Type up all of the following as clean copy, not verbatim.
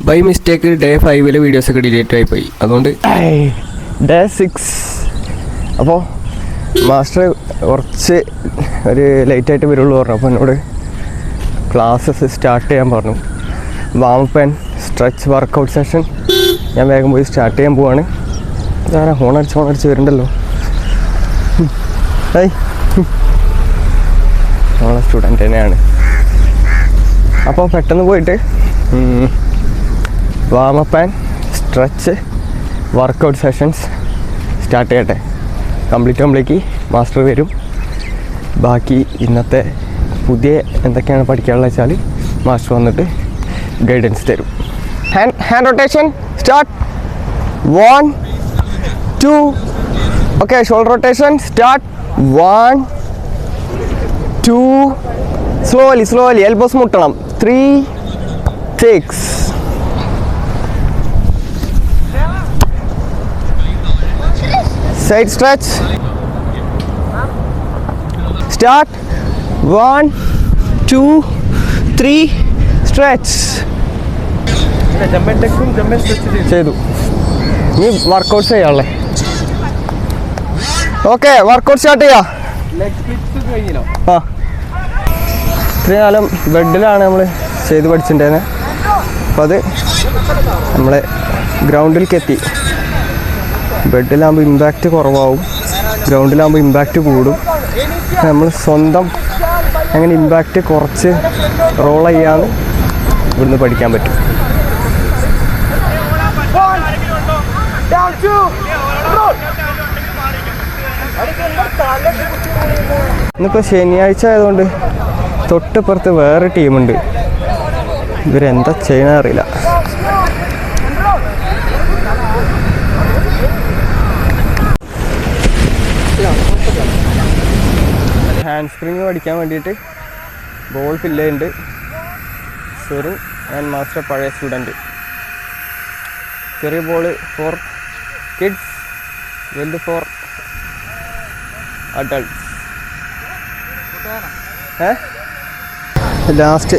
By mistake day 5 വീഡിയോസൊക്കെ delete ആയിപ്പോയി. അതുകൊണ്ട് ഡേ 6. അപ്പോൾ മാസ്റ്റർ കുറച്ച് ഒരു ലേറ്റായിട്ട് വരുള്ളൂ പറഞ്ഞു. അപ്പോൾ എന്നോട് ക്ലാസ്സസ് സ്റ്റാർട്ട് ചെയ്യാൻ പറഞ്ഞു. Warm up and stretch workout session ഞാൻ വേഗം പോയി സ്റ്റാർട്ട് ചെയ്യാൻ പോവാണ്. ഇതാരാ ഹോണടിച്ച് വരുന്നുണ്ടല്ലോ. നമ്മളെ സ്റ്റുഡൻ്റ് തന്നെയാണ്. അപ്പോൾ പെട്ടെന്ന് പോയിട്ട് warm up and stretch workout sessions start ചെയ്യട്ടെ. കംപ്ലീറ്റ് മാസ്റ്റർ വരും. ബാക്കി ഇന്നത്തെ പുതിയ എന്തൊക്കെയാണ് പഠിക്കാനുള്ളത് വെച്ചാൽ മാസ്റ്റർ വന്നിട്ട് ഗൈഡൻസ് തരും. Hand rotation start. 1 2. Okay, shoulder rotation start. 1 2. Slowly elbows മുട്ടണം. 3 6. Side stretch. Start. 1 2 3. Stretch. ചെയ്തു. ഇനി വർക്കൗട്ട് ചെയ്യാമല്ലേ? ഓക്കെ, വർക്കൗട്ട് സ്റ്റാർട്ട് ചെയ്യാം. ആ, ഇത്രയും കാലം ബെഡിലാണ് നമ്മൾ ചെയ്ത് പഠിച്ചിട്ടുണ്ടായിരുന്നത്. അപ്പോൾ അത് നമ്മളെ ഗ്രൗണ്ടിലേക്ക് എത്തി. ബെഡിലാകുമ്പോൾ ഇമ്പാക്റ്റ് കുറവാകും, ഗ്രൗണ്ടിലാകുമ്പോൾ ഇമ്പാക്റ്റ് കൂടും. നമ്മൾ സ്വന്തം അങ്ങനെ ഇമ്പാക്റ്റ് കുറച്ച് റോൾ ചെയ്യാന്ന് ഇവിടുന്ന് പഠിക്കാൻ പറ്റും. ഇന്നിപ്പോൾ ശനിയാഴ്ച ആയതുകൊണ്ട് തൊട്ടിപ്പുറത്ത് വേറെ ടീമുണ്ട്. ഇവരെന്താ ചെയ്യണ അറിയില്ല. ഹാൻഡ് സ്പ്രിങ് പഠിക്കാൻ വേണ്ടിയിട്ട് ബോൾ ഫില്ല് ചെയ്യുന്നുണ്ട്. സെറിൻ ആൻഡ് മാസ്റ്റർ പഴയ സ്റ്റുഡൻറ്റ്. ചെറിയ ബോൾ ഫോർ കിഡ്സ്, വലുത് ഫോർ അഡൾട്ട്സ്. ലാസ്റ്റ്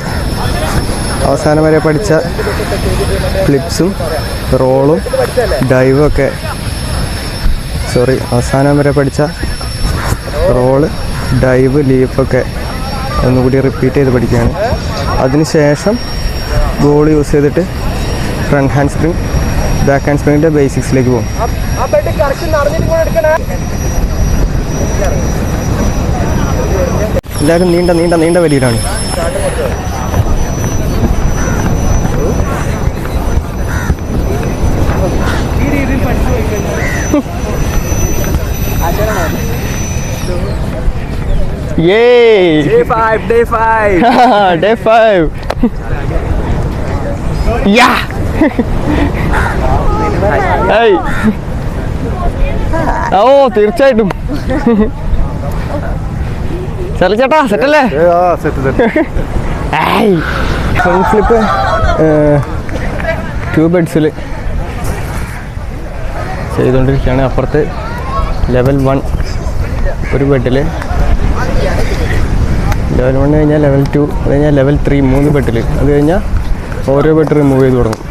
അവസാനം വരെ പഠിച്ച ഫ്ലിപ്സും റോളും ഡൈവും ഒക്കെ, അവസാനം വരെ പഠിച്ച റോള് ഡൈവ് ലീഫൊക്കെ ഒന്നുകൂടി റിപ്പീറ്റ് ചെയ്ത് പഠിക്കുകയാണ്. അതിനുശേഷം ബോൾ യൂസ് ചെയ്തിട്ട് front hand spring, back hand സ്പ്രിങ്ങിൻ്റെ ബേസിക്സിലേക്ക് പോകും. എല്ലാവരും നീണ്ട വലിയിലാണ്. Yay! Day 5. Day 5. Yeah! Hey! ഓ, തീർച്ചയായിട്ടും. ചേട്ടാ സെറ്റല്ലേ? ഫ്രണ്ട് ഫ്ലിപ്പ് 2 ബെഡ്സിൽ ചെയ്തുകൊണ്ടിരിക്കുകയാണ്. അപ്പുറത്ത് ലെവൽ 1 ഒരു ബെഡിൽ, ലെവൽ 1 കഴിഞ്ഞാൽ ലെവൽ 2, അത് കഴിഞ്ഞാൽ ലെവൽ 3 3 ബെഡിൽ, അത് കഴിഞ്ഞാൽ ഓരോ ബെഡ് റിമൂവ് ചെയ്ത് തുടങ്ങും.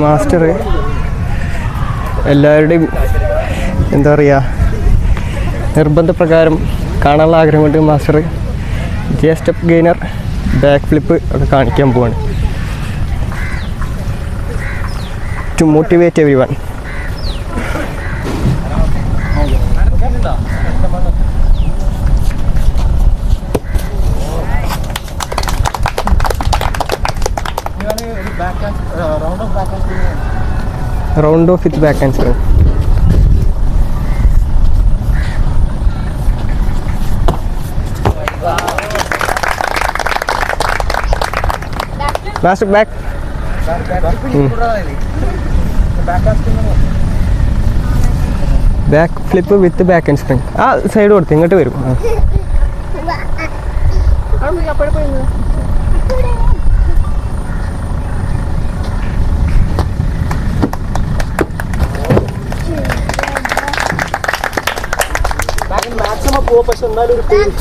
മാസ്റ്റർ എല്ലാവരുടെയും എന്താ പറയുക നിർബന്ധപ്രകാരം കാണാനുള്ള ആഗ്രഹം കൊണ്ട് മാസ്റ്റർ ജെ സ്റ്റെപ്പ് ഗെയിനർ, ബാക്ക് ഫ്ലിപ്പ് ഒക്കെ കാണിക്കാൻ പോവാണ്. To motivate everyone. Round off with back hand spring. Master back back flip with back hand spring. ആ സൈഡ് കൊടുത്ത് ഇങ്ങോട്ട് വരും. മാക്സിമം പോവാ, പക്ഷെ എന്നാലും ഒരു പേര്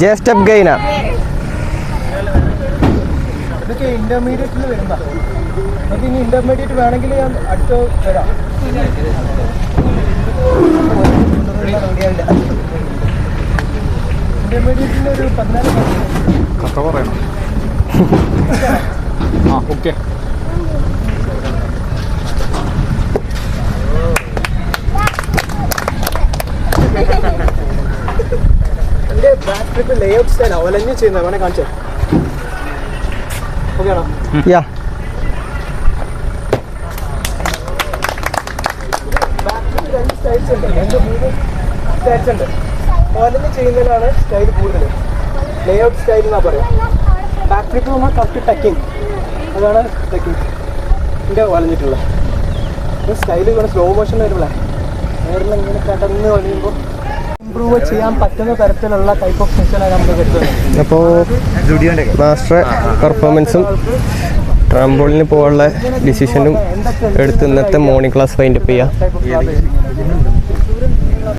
ജെ സ്റ്റെപ്പ് ഗെയിനാ. ഇതൊക്കെ ഇന്റർമീഡിയറ്റിൽ വരുന്ന നമുക്ക് ഇനി ഇന്റർമീഡിയറ്റ് വേണമെങ്കിൽ ഞാൻ അടുത്ത വരാം. ഇന്റർമീഡിയറ്റിൻ്റെ ഒരു 14 കഥ പറയണം. ആ ഓക്കെ. എൻ്റെ ബാക്ക് ട്രിപ്പ് ലേ ഔട്ട് സ്റ്റൈലാണ് ഒലഞ്ഞ് ചെയ്യുന്നത്. വേണേ കാണിച്ചോ. ഓക്കെ ആണോ? യാ. ബാക്ക് ട്രിപ്പ് 2 സ്റ്റൈൽസ് ഉണ്ട്. 3 സ്റ്റൈൽസ് ഉണ്ട്. ഒലഞ്ഞ് ചെയ്യുന്നതിലാണ് സ്റ്റൈൽ കൂടുതൽ. ലേ ഔട്ട് സ്റ്റൈൽ എന്നാ പറയാം. ബാക്ക് ട്രിപ്പ് നമ്മൾ കറക്റ്റ് ടക്കിങ്, അതാണ് ടക്കിങ് ഇതിൻ്റെ ഒലഞ്ഞിട്ടുള്ളത്. സ്റ്റൈൽ ഇവിടെ സ്ലോ മോഷൻ വരുമ്പോഴേ നേരിൽ ഇങ്ങനെ കടന്ന് ഒലയുമ്പോൾ ഇമ്പ്രൂവ് ചെയ്യാൻ പറ്റുന്ന തരത്തിലുള്ള ടൈപ്പ് ഓഫ് സെഷനാണ് നമുക്ക് കിട്ടുന്നത്. അപ്പോൾ മാസ്റ്റർ പെർഫോമൻസും ട്രാംപോളിന് പോകാനുള്ള ഡിസിഷനും എടുത്ത് ഇന്നത്തെ മോർണിംഗ് ക്ലാസ് വൈൻഡപ്പ് ചെയ്യാം.